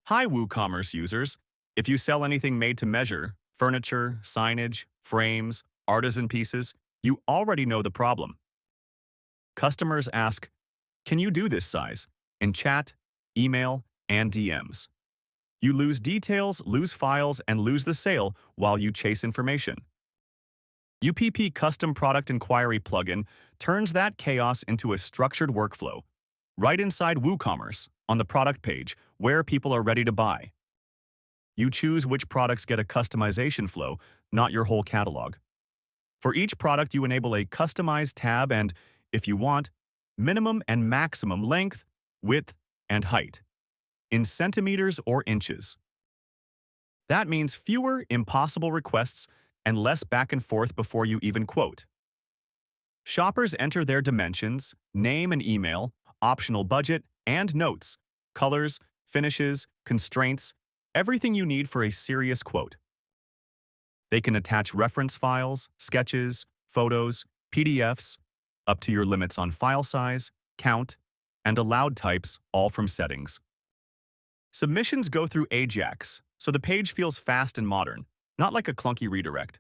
Hi, WooCommerce users. If you sell anything made to measure, furniture, signage, frames, artisan pieces, you already know the problem. Customers ask, can you do this size? In chat, email, and DMs. You lose details, lose files, and lose the sale while you chase information. UPP Custom Product Inquiry plugin turns that chaos into a structured workflow, right inside WooCommerce, on the product page, where people are ready to buy. You choose which products get a customization flow, not your whole catalog. For each product, you enable a customized tab and, if you want, minimum and maximum length, width, and height, in centimeters or inches. That means fewer impossible requests and less back and forth before you even quote. Shoppers enter their dimensions, name and email, optional budget, and notes, colors, finishes, constraints, everything you need for a serious quote. They can attach reference files, sketches, photos, PDFs, up to your limits on file size, count, and allowed types, all from settings. Submissions go through Ajax, so the page feels fast and modern, not like a clunky redirect.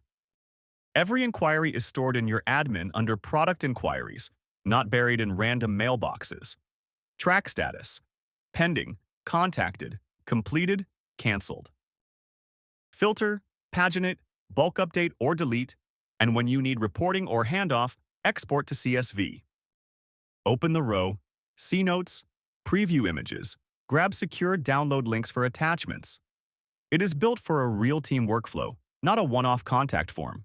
Every inquiry is stored in your admin under Product Inquiries, not buried in random mailboxes. Track status: pending, contacted, completed, canceled. Filter, paginate, bulk update or delete, and when you need reporting or handoff, export to CSV. Open the row, see notes, preview images, grab secure download links for attachments. It is built for a real team workflow, not a one-off contact form.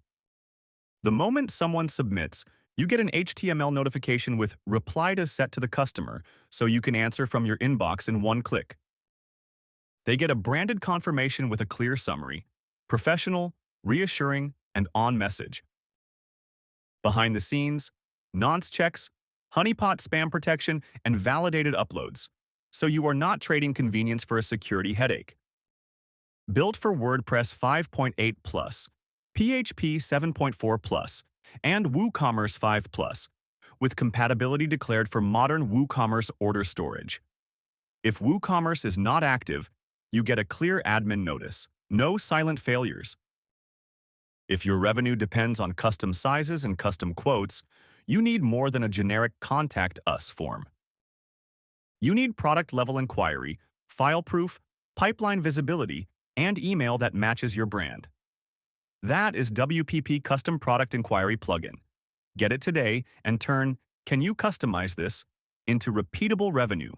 The moment someone submits, you get an HTML notification with reply to set to the customer so you can answer from your inbox in one click. They get a branded confirmation with a clear summary, professional, reassuring, and on message. Behind the scenes, nonce checks, honeypot spam protection, and validated uploads, so you are not trading convenience for a security headache. Built for WordPress 5.8 Plus, PHP 7.4 Plus, and WooCommerce 5 Plus, with compatibility declared for modern WooCommerce order storage. If WooCommerce is not active, you get a clear admin notice, no silent failures. If your revenue depends on custom sizes and custom quotes, you need more than a generic Contact Us form. You need product-level inquiry, file proof, pipeline visibility, and email that matches your brand. That is WPP Custom Product Inquiry plugin. Get it today and turn "Can you customize this?" into repeatable revenue.